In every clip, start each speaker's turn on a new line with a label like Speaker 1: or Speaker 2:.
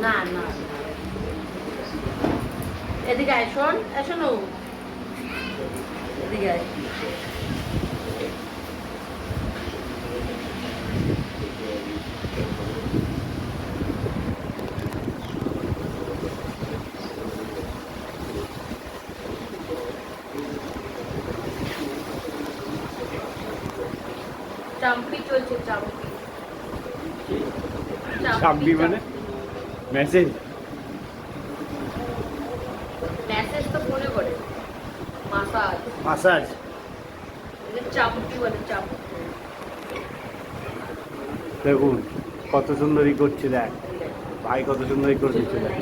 Speaker 1: না না এদিকে আয়, শোন শোনো এদিকে আয়। চাম্পি চলছে, চাম্পি।
Speaker 2: চাম্পি মানে মেসেজ?
Speaker 1: মেসেজ তো ফোনে করে, মাসাজ।
Speaker 2: মাসাজ?
Speaker 1: চাম্পি বলে, চাম্পি।
Speaker 2: দেখুন কত সুন্দরই করছে, দেখ ভাই কত সুন্দরই করে দিচ্ছে দেখ।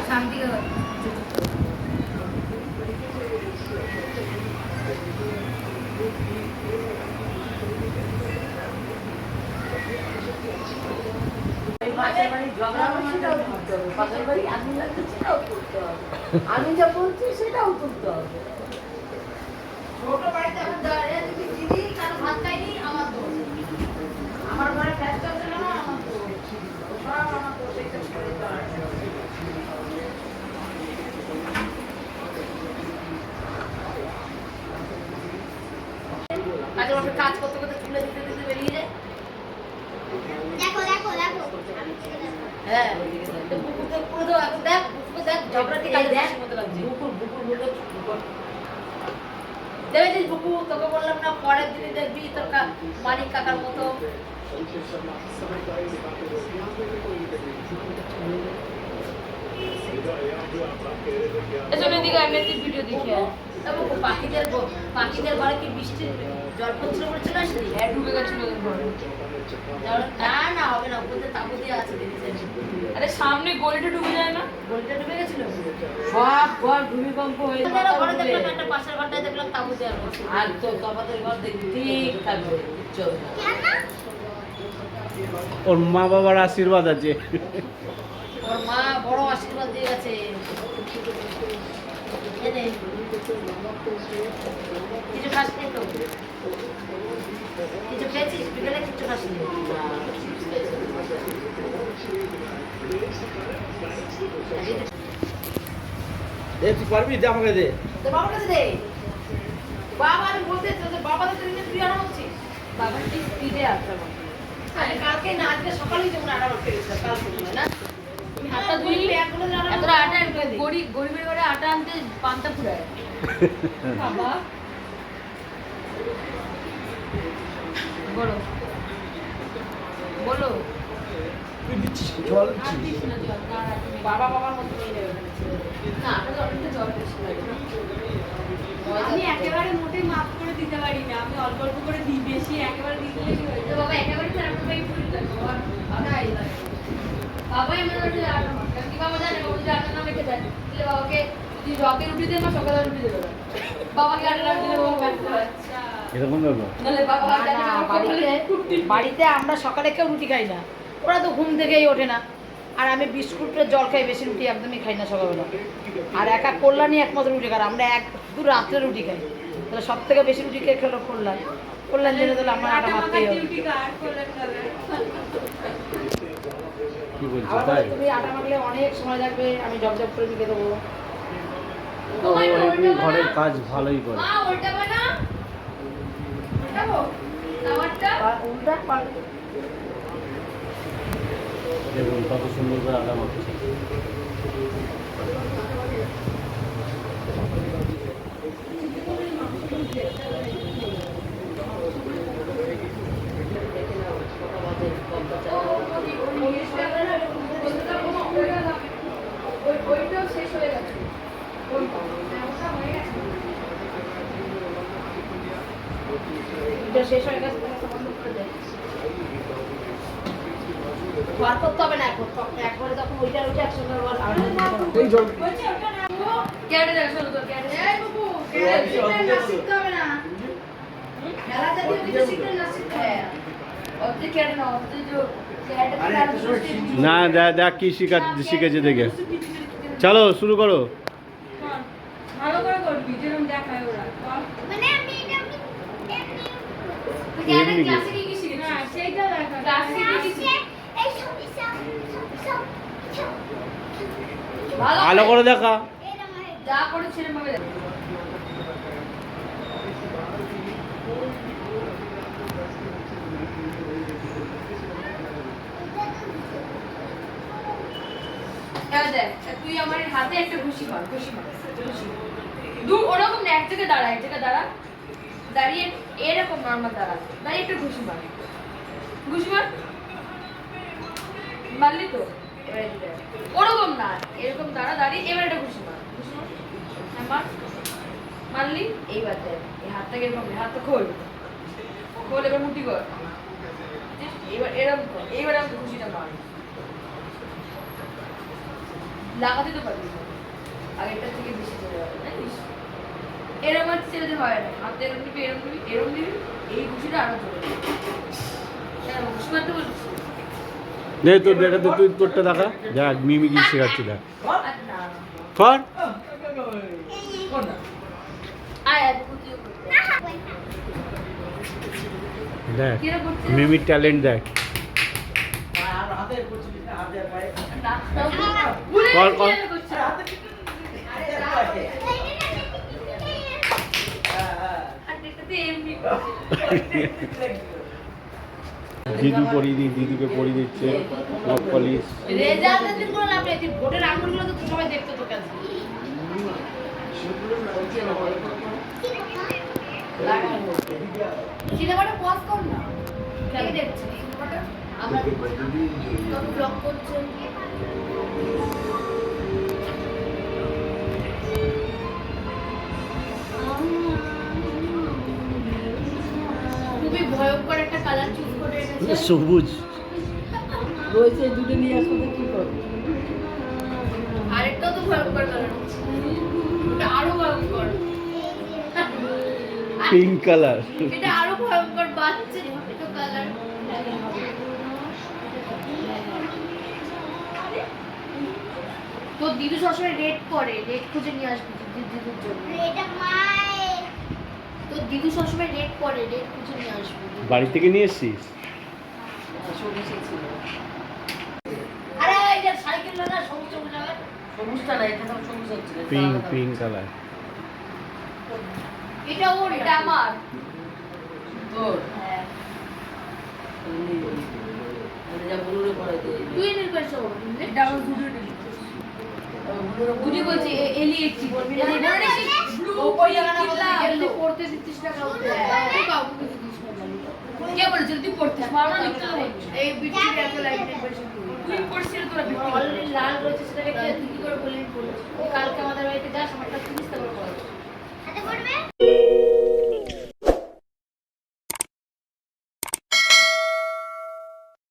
Speaker 3: শান্তি
Speaker 1: আমি যা বলছি সেটাও তুলতে হবে।
Speaker 3: ছোট বাড়িতে এখন দাঁড়িয়ে যদি দিদি কারো ভাত খাইনি আমার দোষ, আমার ঘরে গ্যাস চলছে না আমার দোষ, সব আমার দোষ। এটা করে কাজের মধ্যে কাজ করতে করতে তুলে দিতে দিতে বেরিয়ে যায়।
Speaker 4: দেখো দেখো দেখো
Speaker 3: হ্যাঁ বুকুরকে পুরো দাও, এখন দেখ বুকুরকে দেখ ঝগড়াটি কাজে দেখ মতো লাগছে।
Speaker 1: বুকুর বুকুর বুকুর
Speaker 3: দেখেছিস বুকু, তোকে বললাম না পরের দিনে দেখবি তোর মানিক কাকার মতো।
Speaker 1: এসব এদিকে আমি একটু ভিডিও দেখি।
Speaker 3: পাখিদের ঘরে কি বৃষ্টির জল পড়ছিল বলে চলে আসলি?
Speaker 1: হ্যাঁ ডুবে গেছিল ঘরে।
Speaker 3: না না হবে না, ওপরে তাবু দিয়ে আছে দেখেছিস?
Speaker 1: আরে সামনে গলিটা ডুবে যায় না?
Speaker 3: গলিটা ডুবে গেছিল।
Speaker 1: সব ঘর ভূমিকম্প হয়ে
Speaker 3: আমাদের ঘরে দেখলাম একটা পাশের ঘরটায় দেখলাম তাবু দিয়ে আছে।
Speaker 1: আর তো তোমাদের ঘর দেখি ঠিক থাকবে, চলবে।
Speaker 2: ওর মা বাবার আশীর্বাদ আছে।
Speaker 3: ওর মা বড় আশীর্বাদ দিয়ে গেছে। এনে কিছু খাস নি তো? কিছু খেয়েছিস বিকেলে? কিছু খাস নি?
Speaker 2: তুই পারবি? দে আমাকে দে।
Speaker 3: তোর বাবার কাছে দে। বাবা আমি বলতে তোর বাবা তো তুই আনা হচ্ছিস।
Speaker 1: বাবার ঠিক স্পিডে আসবে।
Speaker 3: আমি কালকে না আজকে সকালেই যেমন আটা মারতে গেছিলাম কালকে না
Speaker 1: আটা দুই এতটা আটা গরিবের ঘরে আটা আনতে পান্তা ফুরায় বাবা। বলো বলো।
Speaker 2: তুই দিচ্ছিস জল?
Speaker 3: বাবা বাবার মতো নিয়ে নেবে
Speaker 1: না আটা তো অনেকটা জল বেশি লাগে না।
Speaker 5: আমি একেবারে মোটেই মাপ করে দিতে পারি না, আমি অল্প অল্প করে দিই, বেশি একেবারে দিতে হয়ে যায়।
Speaker 1: বাবা একেবারে খারাপ ভাই ফুল আটাই লাগে। বাবাই আমাদের বাড়িতে আটা মাখে। কি বাবা জানে বাবা যদি আটা না মেখে দেয় তাহলে বাবাকে যদি রকে রুটি দেয় না সকালে রুটি দেবে না। বাবাকে আটা না দিলে বাবা ব্যাট করে।
Speaker 2: এরকম ব্যাপার?
Speaker 1: নাহলে বাবা
Speaker 3: বাড়িতে আমরা সকালে কেউ রুটি খাই না, ওরা তো ঘুম থেকেই ওঠে না। আর আমি বিস্কুটের জল খাই, বেশি রুটি একদমই খাই না সকালবেলা। আর একা কল্যাণী একমাত্র রুটি খাই, আমরা এক দু রাত্রে রুটি খাই। তাহলে সব থেকে বেশি রুটি খেয়ে খেলো কল্যাণ জেনে তাহলে আমার আটা মারতেই হবে।
Speaker 5: ডিউটি কার করে খাবে।
Speaker 2: কি বলছো
Speaker 3: আবার
Speaker 2: তাই?
Speaker 3: বলে, তুমি আটা মাখলে অনেক সময় লাগবে, আমি জব জব করে লিখে দেবো।
Speaker 2: ও এমনি ঘরের কাজ ভালোই করে।
Speaker 1: মা ওটা বানা উল্টাবো খাবারটা
Speaker 3: উল্টা পাল্টা
Speaker 2: দেখুন কত সুন্দর করে আটা মাখছে।
Speaker 3: শেষ হয়ে গেছে তাহলে একটা বন্ধ করে দেয়। বার করতে হবে না এখন, একবারে তখন ওইটা একসঙ্গে আবার
Speaker 2: এই জল
Speaker 5: বলছি ওটা না
Speaker 1: ক্যারেটে দেখ শোনো তো ক্যারেটে
Speaker 3: এই বাবু, ক্যারেটে না শিখতে হবে না। খেলা জাতীয় কিছু শিখলে না শিখতে হবে না।
Speaker 1: অর্ধে ক্যারেটে না অর্ধে যে ক্যারেটে
Speaker 2: না দেখ কি শিখেছে দেখে। চলো শুরু করো।
Speaker 5: কর। ভালো করে করবি যেরকম দেখায় ওরা কর।
Speaker 4: মানে আমি এটা আমি
Speaker 1: ক্যারেটে
Speaker 2: এমনি
Speaker 1: ক্লাসে কি শিখেছিস?
Speaker 5: না সেইটা দেখা
Speaker 1: ক্লাসে কি শিখেছিস?
Speaker 4: এই সব সব
Speaker 2: ভালো করে দেখা।
Speaker 4: এটা মানে
Speaker 1: যা করে ছেলে মাকে দেখ। এবার দেখ তুই আমার হাতে একটা ঘুষি মার ঘুষি দূর ওরকম না, এক জায়গায় দাঁড়া দাঁড়িয়ে এরকম নর্মাল দাঁড়িয়ে একটা ঘুষি মার মারলি তো। এবার এই দেখ, ওরকম না, এরকম দাঁড়িয়ে এবার একটা ঘুষি মার হ্যাঁ, মারলি। এইবার দেখ এই হাতটাকে এরকম হাতটা খোল এবার মুঠি কর, এবার এরকম কর, এইবার আমি ঘুষিটা মার। লাগাতে তো পারবি না, আগেরটার থেকে বেশি চলে যাবে জানিস। এরকম আর ছেড়ে দিতে হয় না, হাতে এরকম দিবি এই ঘুষিটা আরো চলে যাবে। কেন ঘুষি মারতে বলছিস?
Speaker 2: দে তোর দেখা তুই তোরটা দেখা। দেখ মিমি কি শেখাচ্ছে দেখ।
Speaker 1: আর না
Speaker 2: কর।
Speaker 1: আয় তুইও করতে
Speaker 4: না
Speaker 2: দেখ
Speaker 1: কিরা করতে
Speaker 2: মিমির ট্যালেন্ট দেখ।
Speaker 1: না ভুলে
Speaker 2: কর,
Speaker 1: গেছি
Speaker 2: কর।
Speaker 1: আমি করছি। আরে না আর দেখতে এমনি
Speaker 2: দিদু পরিয়ে দিদুকে পরিয়ে দিচ্ছে নখ পলিশ।
Speaker 3: রেজাল্টের দিন কোনো লাভ নেই, তুই ভোটের আঙুলগুলো তো সবাই দেখতে তোর কাছে। সিনেমাটা পজ কর না, কে দেখছে সিনেমাটা? আমরা কত ব্লগ করছেন। খুবই ভয়ঙ্কর একটা কালার চুজ করে এনেছে।
Speaker 2: সবুজ।
Speaker 3: রয়েছে দুটো নিয়ে আসতে কি করবে? আরেকটাও তো ভয়ঙ্কর কালার, এটা আরো ভয়ঙ্কর।
Speaker 2: Pink colour.
Speaker 3: এটা আরো ভয়ঙ্কর, বাচ্চা এটা কালার। তো দিদু সবসময় রেড করে, রেড খুঁজে নিয়ে আসবি দিদুর জন্য।
Speaker 4: এটা মাই
Speaker 3: তো দিদু সবসময় রেড করে, রেড খুঁজে নিয়ে আসবি।
Speaker 2: বাড়ি থেকে নিয়ে এসছিস?
Speaker 3: আরে এই যে সাইকেল লাগা সবুজ সবুজ লাগা,
Speaker 1: সবুজটা না, এটা সব সবুজ হচ্ছে
Speaker 2: পিঙ্ক কালার।
Speaker 3: এটা ওর,
Speaker 1: এটা আমার
Speaker 3: তোর। হ্যাঁ তুই নির্বাচন করবি।
Speaker 1: এটা আমার গুডি বলছি এলি একটি বলবি না
Speaker 3: ও কই জায়গা না বলতে পড়তে দিতিস না কাউকে, কাউকে দিতিস না।
Speaker 1: কে বলেছিল তুই পড়তিস? মারো না লিখতে হবে।
Speaker 3: এই বিটির এত লাইট নির্বাচন করবি।
Speaker 1: তুই পড়ছিস তোরা বিক্রি
Speaker 3: অলরেডি লাল রয়েছে, সেটাকে তুই কি করে বলবি? কালকে আমাদের বাড়িতে যাস, আমারটা 30 টাকা খরচ।